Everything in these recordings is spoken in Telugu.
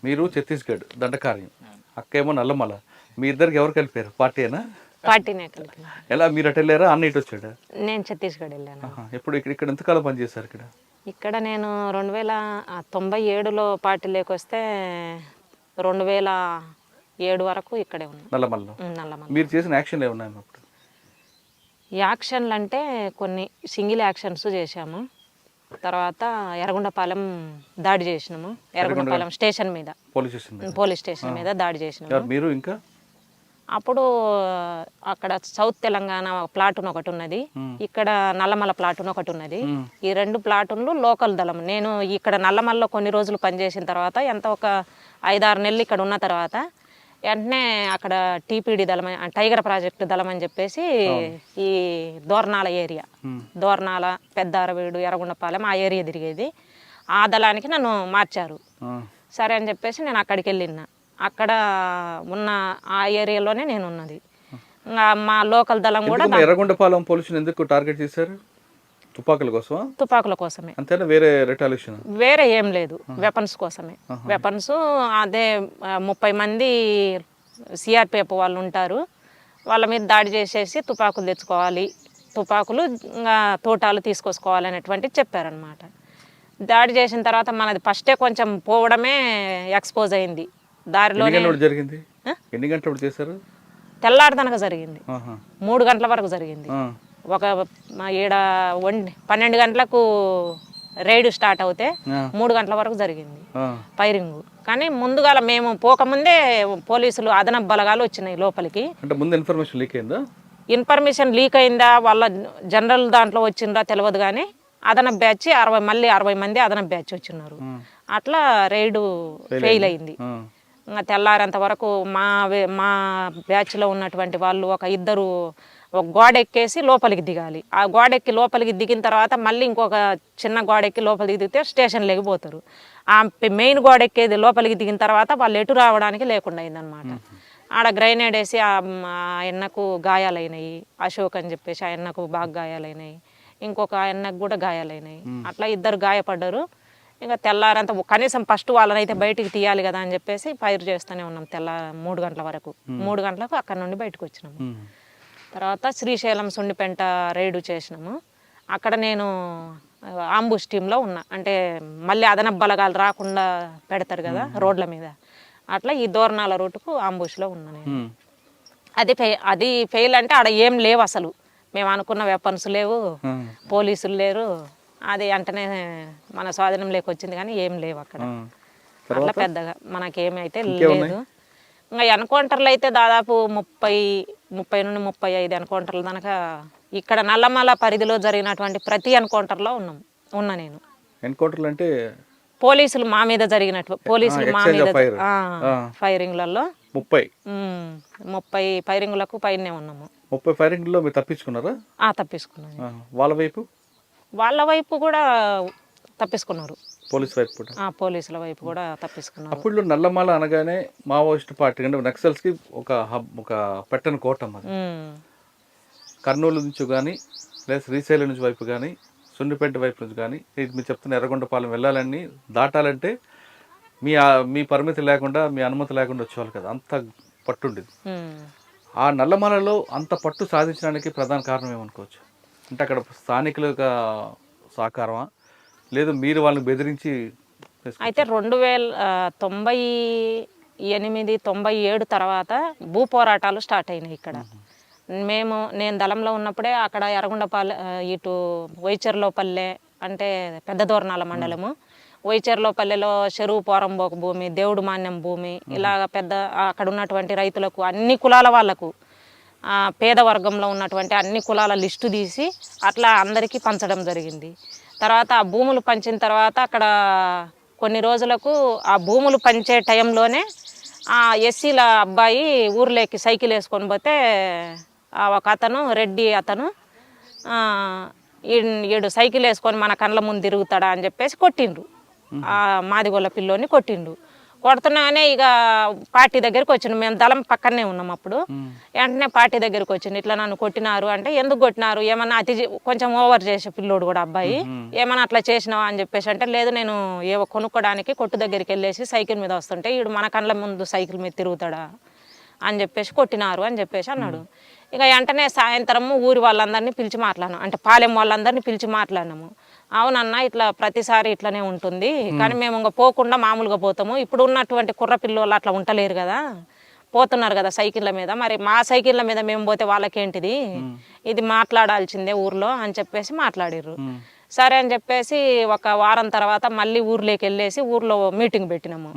మీరు ఛత్తీస్గఢ్ దండకార్యం, అక్క ఏమో నల్లమల. మీ ఇద్దరికి ఎవరు కలిపారు? పార్టీనా? పార్టీనే కలిపి. ఎలా మీరు అటు వెళ్ళారా, అన్న ఇటు వచ్చాడా? నేను ఛత్తీస్గఢ్ వెళ్ళాను. ఎప్పుడు ఇక్కడ ఎంతకాలం పనిచేశారు ఇక్కడ? ఇక్కడ నేను 2097లో పార్టీలోకి వస్తే 2007 వరకు ఇక్కడే ఉన్నాను నల్లమల్లో. నల్లమల్ల. మీరు చేసిన యాక్షన్ ఏమున్నాయి అప్పుడు? యాక్షన్లు అంటే కొన్ని సింగిల్ యాక్షన్స్ చేశాము. తర్వాత ఎర్రగొండపాలెం దాడి చేసినాము. ఎర్రగొండపాలెం స్టేషన్ మీద, పోలీస్ స్టేషన్ మీద దాడి చేసినాము. మీరు ఇంకా అప్పుడు అక్కడ సౌత్ తెలంగాణ ప్లాటూన్ ఒకటి ఉన్నది, ఇక్కడ నల్లమల్ల ప్లాటూన్ ఒకటి ఉన్నది. ఈ 2 ప్లాటూన్లు లోకల్ దళం. నేను ఇక్కడ నల్లమల్లో కొన్ని రోజులు పనిచేసిన తర్వాత, ఎంత ఒక 5-6 నెలలు ఇక్కడ ఉన్న తర్వాత వెంటనే అక్కడ టీపీడీ దళం, టైగర్ ప్రాజెక్టు దళం అని చెప్పేసి ఈ దోర్నాల ఏరియా, దోర్నాల, పెద్ద అరవీడు, ఎర్రగొండపాలెం ఆ ఏరియా తిరిగేది. ఆ దళానికి నన్ను మార్చారు. సరే అని చెప్పేసి నేను అక్కడికి వెళ్ళిన. అక్కడ ఉన్న ఆ ఏరియాలోనే నేను ఉన్నది. మా లోకల్ దళం కూడా. ఎర్రగొండపాలెం పోలీసులు ఎందుకు టార్గెట్ చేశారు? తుపాకుల కోసమా? తుపాకుల కోసమే, అంతేనా? వేరే రిటాలియేషన్ వేరే ఏం లేదు, వెపన్స్ కోసమే. వెపన్స్ అదే 30 మంది సిఆర్పిఎఫ్ వాళ్ళు ఉంటారు, వాళ్ళ మీద దాడి చేసేసి తుపాకులు తెచ్చుకోవాలి, తుపాకులు తోటాలు తీసుకొచ్చుకోవాలి అనేటువంటిది చెప్పారనమాట. దాడి చేసిన తర్వాత మనది ఫస్టే కొంచెం పోవడమే ఎక్స్పోజ్ అయింది. దారిలోనే జరిగింది. ఎన్ని గంటలు చేశారు? తెల్లారిదనక జరిగింది, 3 గంటల వరకు జరిగింది. ఒక 12 గంటలకు రైడ్ స్టార్ట్ అవుతే 3 గంటల వరకు జరిగింది ఫైరింగ్. కానీ ముందుగా మేము పోకముందే పోలీసులు అదనపు బలగాలు వచ్చినాయి లోపలికి. ఇన్ఫర్మేషన్ లీక్ అయిందా, వాళ్ళ జనరల్ దాంట్లో వచ్చిందా తెలియదు, కానీ అదనపు బ్యాచ్ 60 మంది అదనపు బ్యాచ్ వచ్చిన్నారు. అట్లా రైడ్ ఫెయిల్ అయింది. ఇంకా తెల్లారేంత వరకు మా బ్యాచ్లో ఉన్నటువంటి వాళ్ళు ఒక గోడ ఎక్కేసి లోపలికి దిగాలి. ఆ గోడ ఎక్కి లోపలికి దిగిన తర్వాత మళ్ళీ ఇంకొక చిన్న గోడ ఎక్కి లోపలికి దిగితే స్టేషన్ లేకపోతారు. ఆ మెయిన్ గోడ ఎక్కేది లోపలికి దిగిన తర్వాత వాళ్ళు ఎటు రావడానికి లేకుండా అయిందనమాట. ఆడ గ్రైనేడ్ వేసి ఆ అన్నకు గాయాలైనాయి. అశోక్ అని చెప్పేసి ఆ అన్నకు బాగా గాయాలైనాయి, ఇంకొక అన్నకు కూడా గాయాలైనాయి. అట్లా 2 గాయపడ్డారు. ఇంకా తెల్లారంతా కనీసం ఫస్ట్ వాళ్ళనైతే బయటికి తీయాలి కదా అని చెప్పేసి ఫైర్ చేస్తూనే ఉన్నాం 3 గంటల వరకు. 3 గంటలకు అక్కడ నుండి బయటకు వచ్చినాము. తర్వాత శ్రీశైలం సుండిపెంట రైడు చేసినాము. అక్కడ నేను ఆంబుష్ టీంలో ఉన్నా. అంటే మళ్ళీ అదనపు బలగాలు రాకుండా పెడతారు కదా రోడ్ల మీద, అట్లా ఈ దోర్నాల రూటుకు ఆంబుష్లో ఉన్నా నేను. అది ఫెయిల్ అంటే ఆడ ఏం లేవు అసలు. మేము అనుకున్న వెపన్స్ లేవు, పోలీసులు లేరు. అది వెంటనే మన స్వాధీనం లేకొచ్చింది, కానీ ఏం లేవు అక్కడ. అట్లా పెద్దగా మనకేమైతే లేదు. ఇంకా ఎన్కౌంటర్లు అయితే దాదాపు 30 నుండి 35 ఎన్కౌంటర్లు కనుక ఇక్కడ నల్లమల పరిధిలో జరిగినటువంటి ప్రతి ఎన్కౌంటర్లో ఉన్నా నేను. ఎన్కౌంటర్లు అంటే పోలీసులు మా మీద జరిగినట్టు, పోలీసులు మా మీద ఫైరింగ్లలో 30 ఫైరింగ్లకు పైనే ఉన్నాము. 30 ఫైరింగ్లో మీరు తప్పించుకున్నారా? తప్పించుకున్నాను. వాళ్ళ వైపు కూడా తప్పించుకున్నారు, పోలీసుల వైపు కూడా తప్పించుకున్నారు. అప్పుడు నల్లమల అనగానే మావోయిస్ట్ పార్టీ అంటే నక్సల్స్ కి ఒక పెట్టని కోటం. అది కర్నూలు నుంచి కానీ లేదా శ్రీశైలం నుంచి వైపు కానీ సున్నిపేట వైపు నుంచి కానీ మీరు చెప్తున్న ఎర్రగొండపాలెం వెళ్ళాలని దాటాలంటే మీ పరిమితి లేకుండా, మీ అనుమతి లేకుండా వచ్చేవాళ్ళు కదా, అంత పట్టుండేది. ఆ నల్లమలలో అంత పట్టు సాధించడానికి ప్రధాన కారణం ఏమనుకోవచ్చు? అంటే అక్కడ స్థానికుల సహకారమా, లేదు మీరు వాళ్ళని బెదిరించి? అయితే 1998-97 తర్వాత భూ పోరాటాలు స్టార్ట్ అయినాయి ఇక్కడ. నేను దళంలో ఉన్నప్పుడే అక్కడ ఎర్రగొండపాలెం, ఇటు వైచర్లోపల్లె అంటే పెద్ద దోర్నాల మండలము, వైచర్లోపల్లెలో చెరువు పోరంబోకు భూమి, దేవుడు మాన్యం భూమి, ఇలాగ పెద్ద అక్కడ ఉన్నటువంటి రైతులకు, అన్ని కులాల వాళ్లకు, పేద వర్గంలో ఉన్నటువంటి అన్ని కులాల లిస్టు తీసి అట్లా అందరికీ పంచడం జరిగింది. తర్వాత ఆ భూములు పంచిన తర్వాత అక్కడ కొన్ని రోజులకు ఆ భూములు పంచే టైంలోనే ఆ ఎస్సీల అబ్బాయి ఊర్లోకి సైకిల్ వేసుకొని పోతే ఒక అతను రెడ్డి అతను ఈడు సైకిల్ వేసుకొని మన కళ్ళ ముందు తిరుగుతాడా అని చెప్పేసి కొట్టిండ్రు. ఆ మాదిగొల్ల పిల్లోని కొట్టిండు. కొడుతున్నానే ఇక పార్టీ దగ్గరికి వచ్చిండు. మేము దళం పక్కనే ఉన్నాం అప్పుడు. వెంటనే పార్టీ దగ్గరికి వచ్చిండు. ఇట్లా నన్ను కొట్టినారు అంటే, ఎందుకు కొట్టినారు, ఏమన్నా కొంచెం ఓవర్ చేసే పిల్లోడు కూడా అబ్బాయి, ఏమన్నా అట్లా చేసినావా అని చెప్పేసి అంటే, లేదు నేను ఏవో కొనుక్కోడానికి కొట్టు దగ్గరికి వెళ్ళేసి సైకిల్ మీద వస్తుంటే వీడు మన కళ్ళ ముందు సైకిల్ మీద తిరుగుతాడా అని చెప్పేసి కొట్టినారు అని చెప్పేసి అన్నాడు. ఇక వెంటనే సాయంత్రము ఊరి వాళ్ళందరినీ పిలిచి మాట్లాడినాం, అంటే పాలెం వాళ్ళందరినీ పిలిచి మాట్లాడినాము. అవునన్నా ఇట్లా ప్రతిసారి ఇట్లనే ఉంటుంది, కానీ మేము ఇంకా పోకుండా మామూలుగా పోతాము. ఇప్పుడు ఉన్నటువంటి కుర్ర పిల్లలు అట్లా ఉండలేరు కదా, పోతున్నారు కదా సైకిళ్ళ మీద, మరి మా సైకిళ్ళ మీద మేము పోతే వాళ్ళకేంటిది, ఇది మాట్లాడాల్సిందే ఊర్లో అని చెప్పేసి మాట్లాడిర్రు. సరే అని చెప్పేసి ఒక వారం తర్వాత మళ్ళీ ఊర్లోకి వెళ్ళేసి ఊర్లో మీటింగ్ పెట్టినాము.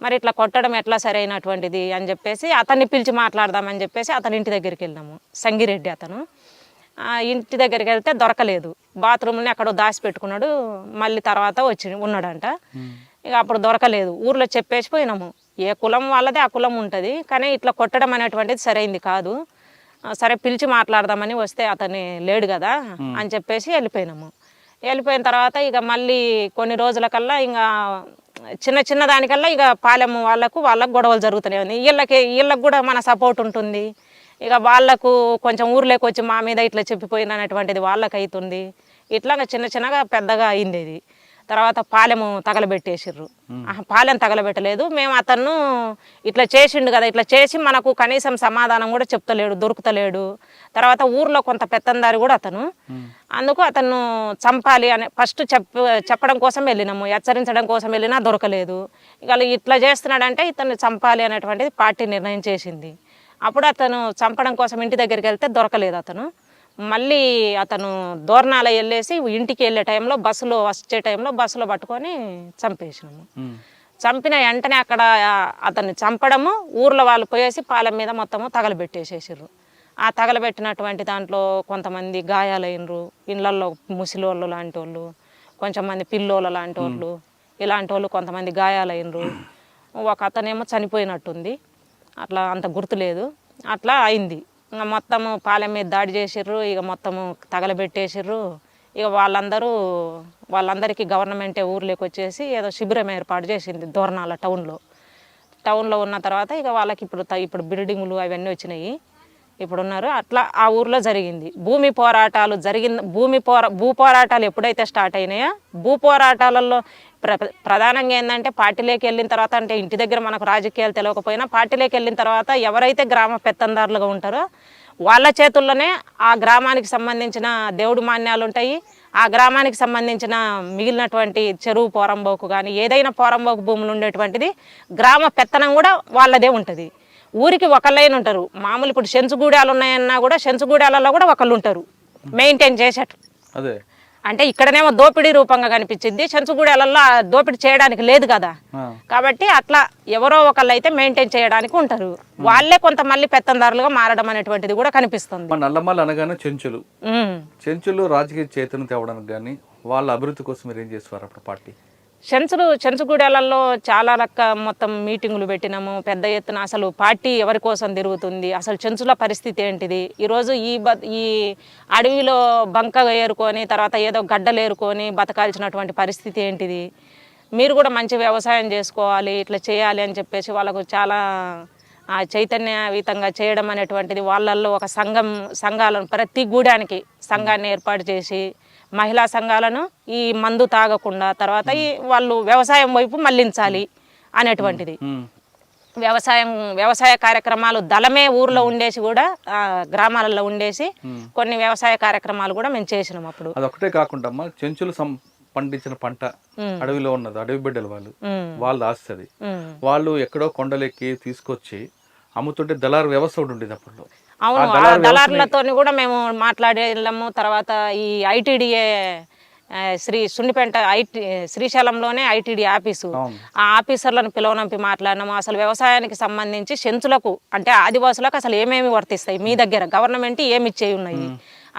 మరి ఇట్లా కొట్టడం ఎట్లా సరైనటువంటిది అని చెప్పేసి అతన్ని పిలిచి మాట్లాడదామని చెప్పేసి అతని ఇంటి దగ్గరికి వెళ్ళినాము. సంగిరెడ్డి అతను. ఇంటి దగ్గరికి వెళ్తే దొరకలేదు, బాత్రూమ్ని అక్కడ దాచిపెట్టుకున్నాడు. మళ్ళీ తర్వాత వచ్చి ఉన్నాడంట. ఇక అప్పుడు దొరకలేదు. ఊర్లో చెప్పేసి పోయినాము, ఏ కులం వాళ్ళదే ఆ కులం ఉంటుంది, కానీ ఇట్లా కొట్టడం అనేటువంటిది సరైంది కాదు, సరే పిలిచి మాట్లాడదామని వస్తే అతన్ని లేడు కదా అని చెప్పేసి వెళ్ళిపోయినాము. వెళ్ళిపోయిన తర్వాత ఇక మళ్ళీ కొన్ని రోజులకల్లా ఇంకా చిన్న చిన్న దానికల్లా ఇక పాలెం వాళ్ళకు గొడవలు జరుగుతూనే ఉన్నాయి. వీళ్ళకి కూడా మన సపోర్ట్ ఉంటుంది. ఇక వాళ్ళకు కొంచెం ఊర్లోకి వచ్చి మా మీద ఇట్లా చెప్పిపోయిన అనేటువంటిది వాళ్ళకి అవుతుంది. ఇట్లా చిన్న చిన్నగా పెద్దగా అయింది ఇది. తర్వాత పాలెము తగలబెట్టేసిర్రు. పాలెం తగలబెట్టలేదు, మేము అతను ఇట్లా చేసిండు కదా, ఇట్లా చేసి మనకు కనీసం సమాధానం కూడా చెప్తలేడు, దొరుకుతలేడు. తర్వాత ఊర్లో కొంత పెత్తందారి కూడా అతను, అందుకు అతను చంపాలి అని ఫస్ట్ చెప్పడం కోసం వెళ్ళినాము, హెచ్చరించడం కోసం వెళ్ళినా దొరకలేదు. ఇక ఇట్లా చేస్తున్నాడంటే ఇతను చంపాలి అనేటువంటిది పార్టీ నిర్ణయం చేసింది. అప్పుడు అతను చంపడం కోసం ఇంటి దగ్గరికి వెళ్తే దొరకలేదు అతను. మళ్ళీ అతను దోర్నాల వెళ్ళేసి ఇంటికి వెళ్ళే టైంలో బస్సులో వచ్చే టైంలో బస్సులో పట్టుకొని చంపేసినాము. చంపిన వెంటనే అక్కడ అతన్ని చంపడము, ఊర్లో వాళ్ళు పోయేసి పాలెం మీద మొత్తము తగలబెట్టేసేసారు. ఆ తగలబెట్టినటువంటి దాంట్లో కొంతమంది గాయాలైనరు, ఇళ్ళల్లో ముసిలోళ్ళు లాంటి వాళ్ళు, కొంచెం మంది పిల్లోళ్ళ లాంటి వాళ్ళు, ఇలాంటి వాళ్ళు కొంతమంది గాయాలైనరు. ఒక అతనేమో చనిపోయినట్టుంది, అట్లా అంత గుర్తులేదు. అట్లా అయింది. ఇంకా మొత్తము పాలెం మీద దాడి చేసిర్రు, ఇక మొత్తము తగలబెట్టేసిర్రు. ఇక వాళ్ళందరికీ గవర్నమెంటే ఊర్లోకి వచ్చేసి ఏదో శిబిరం ఏర్పాటు చేసింది దోర్నాల టౌన్లో ఉన్న తర్వాత ఇక వాళ్ళకి ఇప్పుడు బిల్డింగులు అవన్నీ వచ్చినాయి, ఇప్పుడు ఉన్నారు. అట్లా ఆ ఊర్లో జరిగింది. భూ పోరాటాలు ఎప్పుడైతే స్టార్ట్ అయినాయో, భూ పోరాటాలలో ప్రధానంగా ఏంటంటే పార్టీలోకి వెళ్ళిన తర్వాత, అంటే ఇంటి దగ్గర మనకు రాజకీయాలు తెలియకపోయినా పార్టీలోకి వెళ్ళిన తర్వాత ఎవరైతే గ్రామ పెత్తందారులుగా ఉంటారో వాళ్ళ చేతుల్లోనే ఆ గ్రామానికి సంబంధించిన దేవుడి మాన్యాలు ఉంటాయి. ఆ గ్రామానికి సంబంధించిన మిగిలినటువంటి చెరువు పోరంబోకు కానీ ఏదైనా పోరంబోకు భూములు ఉండేటువంటిది గ్రామ పెత్తనం కూడా వాళ్ళదే ఉంటుంది. ఊరికి ఒకళ్ళైన ఉంటారు. మామూలు ఇప్పుడు చెంచుగూడాలు ఉన్నాయన్నా కూడా చెంచుగూడాలలో కూడా ఒకళ్ళు ఉంటారు మెయింటైన్ చేసేట్టు. అదే అంటే ఇక్కడనేమో దోపిడీ రూపంగా కనిపించింది, చెంచుగూడాలలో దోపిడీ చేయడానికి లేదు కదా, కాబట్టి అట్లా ఎవరో ఒకళ్ళు అయితే మెయింటైన్ చేయడానికి ఉంటారు. వాళ్ళే కొంత మళ్ళీ పెత్తందారులుగా మారడం అనేటువంటిది కూడా కనిపిస్తుంది. నల్లమల్ల అనగానే చెంచులు రాజకీయ చైతన్యం తేవడానికి కానీ వాళ్ళ అభివృద్ధి కోసం మీరు ఏం చేసేవారు అప్పుడు పార్టీ? చెంచుగూడాలలో చాలా మొత్తం మీటింగులు పెట్టినాము పెద్ద ఎత్తున. అసలు పార్టీ ఎవరి కోసం తిరుగుతుంది, అసలు చెంచుల పరిస్థితి ఏంటిది, ఈరోజు ఈ అడవిలో బంక ఏరుకొని తర్వాత ఏదో గడ్డలు ఏరుకొని బతకాల్సినటువంటి పరిస్థితి ఏంటిది, మీరు కూడా మంచి వ్యవసాయం చేసుకోవాలి, ఇట్లా చేయాలి అని చెప్పేసి వాళ్ళకు చాలా చైతన్యయుతంగా చేయడం అనేటువంటిది. వాళ్ళల్లో ఒక సంఘాలను ప్రతి గూడానికి సంఘాన్ని ఏర్పాటు చేసి మహిళా సంఘాలను ఈ మందు తాగకుండా తర్వాత వాళ్ళు వ్యవసాయం వైపు మళ్లించాలి అనేటువంటిది. వ్యవసాయ కార్యక్రమాలు దళమే ఊర్లో ఉండేసి కూడా గ్రామాలలో ఉండేసి కొన్ని వ్యవసాయ కార్యక్రమాలు కూడా మేము చేసినాం అప్పుడు. అదొకటే కాకుండా చెంచులు పండించిన పంట అడవిలో ఉన్నది, అడవి బిడ్డలు వాళ్ళు ఆస్తుంది, వాళ్ళు ఎక్కడో కొండలెక్కి తీసుకొచ్చి అమ్ముతుంటే దళారు వ్యవస్థ ఉండేది అప్పుడు. అవును, ఆ దళారులతో కూడా మేము మాట్లాడేళ్ళము. తర్వాత ఈ ఐటీడీఏ సున్నిపేట శ్రీశైలంలోనే ఐటీడీ ఆఫీసు, ఆ ఆఫీసర్లను పిలువనంపి మాట్లాడినాము. అసలు వ్యవసాయానికి సంబంధించి చెంచులకు అంటే ఆదివాసులకు అసలు ఏమేమి వర్తిస్తాయి, మీ దగ్గర గవర్నమెంట్ ఏమి ఇచ్చేవి ఉన్నాయి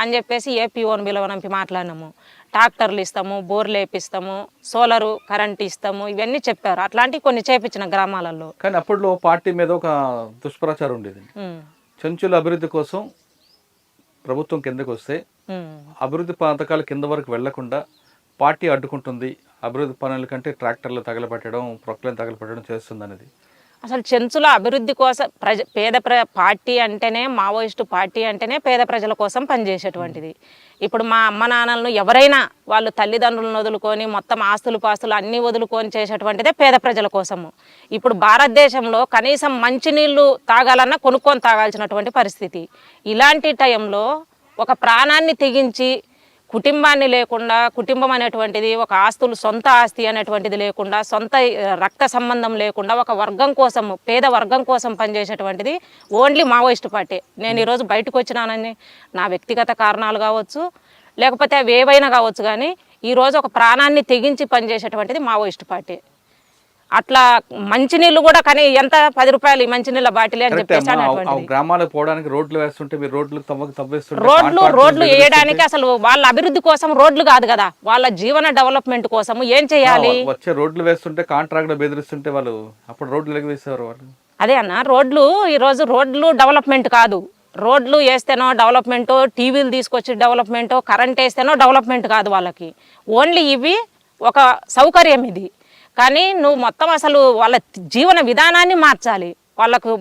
అని చెప్పేసి ఏపీఓని పిలువనంపి మాట్లాడినాము. ట్రాక్టర్లు ఇస్తాము, బోర్లు వేపిస్తాము, సోలరు కరెంట్ ఇస్తాము, ఇవన్నీ చెప్పారు. అట్లాంటివి కొన్ని చేపించిన గ్రామాలలో. కానీ అప్పట్లో పార్టీ మీద ఒక దుష్ప్రచారం ఉండేది, చెంచుల అభివృద్ధి కోసం ప్రభుత్వం కిందకు వస్తే అభివృద్ధి పథకాలు కింద వరకు వెళ్లకుండా పార్టీ అడ్డుకుంటుంది, అభివృద్ధి పనుల కంటే ట్రాక్టర్లు తగలబెట్టడం, ప్రొక్లైన్ తగలబెట్టడం చేస్తుంది అనేది? అసలు చెంచుల అభివృద్ధి కోసం పార్టీ అంటేనే, మావోయిస్టు పార్టీ అంటేనే పేద ప్రజల కోసం పనిచేసేటువంటిది. ఇప్పుడు మా అమ్మ నాన్నలను ఎవరైనా వాళ్ళు తల్లిదండ్రులను వదులుకొని మొత్తం ఆస్తులు పాస్తులు అన్నీ వదులుకొని చేసేటువంటిదే పేద ప్రజల కోసము. ఇప్పుడు భారతదేశంలో కనీసం మంచినీళ్ళు తాగాలన్నా కొనుక్కొని తాగాల్సినటువంటి పరిస్థితి. ఇలాంటి టైంలో ఒక ప్రాణాన్ని తెగించి కుటుంబాన్ని లేకుండా, కుటుంబం అనేటువంటిది ఒక ఆస్తులు, సొంత ఆస్తి అనేటువంటిది లేకుండా, సొంత రక్త సంబంధం లేకుండా ఒక వర్గం కోసం, పేద వర్గం కోసం పనిచేసేటువంటిది ఓన్లీ మావోయిస్టు పార్టీ. నేను ఈరోజు బయటకు వచ్చినానని నా వ్యక్తిగత కారణాలు కావచ్చు, లేకపోతే అవి ఏవైనా కావచ్చు, కానీ ఈరోజు ఒక ప్రాణాన్ని తెగించి పనిచేసేటువంటిది మావోయిస్టు పార్టీ. అట్లా మంచినీళ్ళు కూడా కానీ ఎంత 10 రూపాయలు ఈ మంచినీళ్ళ బాటిల్ అని చెప్పేసి గ్రామాలకు పోవడానికి రోడ్లు వేస్తుంటే మీరు రోడ్లు వేయడానికి అసలు వాళ్ళ అభివృద్ధి కోసం రోడ్లు కాదు కదా, వాళ్ళ జీవన డెవలప్మెంట్ కోసం ఏం చేయాలి? వచ్చే రోడ్లు వేస్తుంటే కాంట్రాక్ట్ బెదిరిస్తుంటే వాళ్ళు అప్పుడు రోడ్లు వేసేవారు వాళ్ళు. అదే అన్న, ఈరోజు రోడ్లు డెవలప్మెంట్ కాదు. రోడ్లు వేస్తేనో డెవలప్మెంటో, టీవీలు తీసుకొచ్చి డెవలప్మెంటో, కరెంట్ వేస్తేనో డెవలప్మెంట్ కాదు వాళ్ళకి. ఓన్లీ ఇవి ఒక సౌకర్యం ఇది. కానీ నువ్వు మొత్తం అసలు వాళ్ళ జీవన విధానాన్ని మార్చాలి.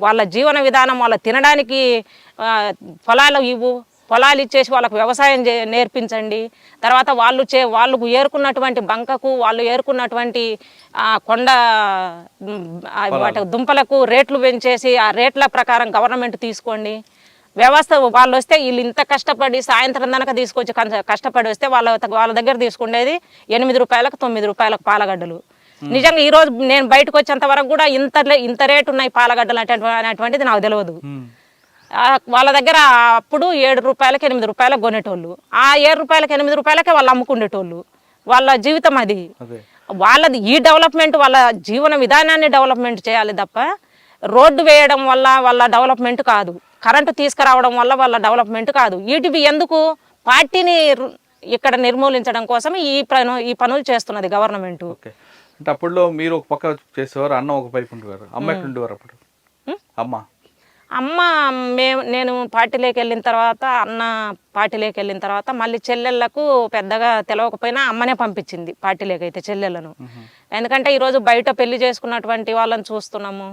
వాళ్ళ జీవన విధానం, వాళ్ళ తినడానికి పొలాలు ఇచ్చేసి వాళ్ళకు వ్యవసాయం నేర్పించండి. తర్వాత వాళ్ళు ఏరుకున్నటువంటి బంకకు, వాళ్ళు ఏరుకున్నటువంటి కొండ వాటి దుంపలకు రేట్లు పెంచేసి ఆ రేట్ల ప్రకారం గవర్నమెంట్ తీసుకోండి. వ్యవస్థ వాళ్ళు వస్తే వీళ్ళు ఇంత కష్టపడి సాయంత్రం దాకా తీసుకొచ్చి కష్టపడి వస్తే వాళ్ళ దగ్గర తీసుకునేది 8 రూపాయలకు 9 రూపాయలకు పాలగడ్డలు. నిజంగా ఈరోజు నేను బయటకు వచ్చేంత వరకు కూడా ఇంత రేటు ఉన్నాయి పాలగడ్డలు అనేటువంటిది నాకు తెలియదు. వాళ్ళ దగ్గర అప్పుడు 7 రూపాయలకి 8 రూపాయలకు కొనేటోళ్ళు. ఆ 7 రూపాయలకి 8 రూపాయలకే వాళ్ళు అమ్ముకునేటోళ్ళు. వాళ్ళ జీవితం అది. వాళ్ళది ఈ డెవలప్మెంట్, వాళ్ళ జీవన విధానాన్ని డెవలప్మెంట్ చేయాలి తప్ప రోడ్డు వేయడం వల్ల వాళ్ళ డెవలప్మెంట్ కాదు, కరెంటు తీసుకురావడం వల్ల వాళ్ళ డెవలప్మెంట్ కాదు. వీటివి ఎందుకు? పార్టీని ఇక్కడ నిర్మూలించడం కోసం ఈ పనులు చేస్తున్నది గవర్నమెంట్. అంటే అప్పుడులో మీరు ఒక పక్క చేసేవారు, అన్న ఒక పైపు ఉండేవారు. అమ్మ ఎట్లుండేవారు అప్పుడు? నేను పార్టీలోకి వెళ్ళిన తర్వాత, అన్న పార్టీలోకి వెళ్ళిన తర్వాత మళ్ళీ చెల్లెళ్ళకు పెద్దగా తెలవకపోయినా అమ్మనే పంపించింది పార్టీలోకి అయితే చెల్లెళ్ళను. ఎందుకంటే ఈరోజు బయట పెళ్లి చేసుకున్నటువంటి వాళ్ళని చూస్తున్నాము.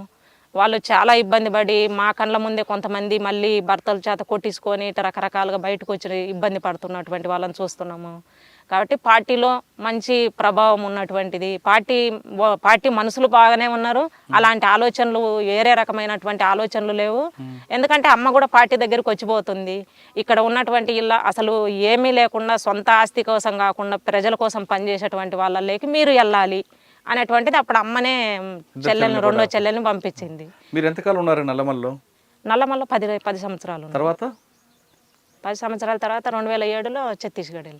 వాళ్ళు చాలా ఇబ్బంది పడి మా కళ్ళ ముందే కొంతమంది మళ్ళీ భర్తల చేత కొట్టించుకొని రకరకాలుగా బయటకు వచ్చి ఇబ్బంది పడుతున్నటువంటి వాళ్ళని చూస్తున్నాము. కాబట్టి పార్టీలో మంచి ప్రభావం ఉన్నటువంటిది. పార్టీ మనుషులు బాగానే ఉన్నారు, అలాంటి ఆలోచనలు వేరే రకమైనటువంటి ఆలోచనలు లేవు. ఎందుకంటే అమ్మ కూడా పార్టీ దగ్గరికి వచ్చిపోతుంది. ఇక్కడ ఉన్నటువంటి అసలు ఏమీ లేకుండా సొంత ఆస్తి కోసం కాకుండా ప్రజల కోసం పనిచేసేటువంటి వాళ్ళకి మీరు వెళ్ళాలి అనేటువంటిది అప్పుడు అమ్మనే రెండో చెల్లెల్ని పంపించింది. మీరు ఎంతకాలం ఉన్నారు నల్లమల్లో? 10 సంవత్సరాలు. 10 సంవత్సరాల తర్వాత 2007లో ఛత్తీస్గఢ్.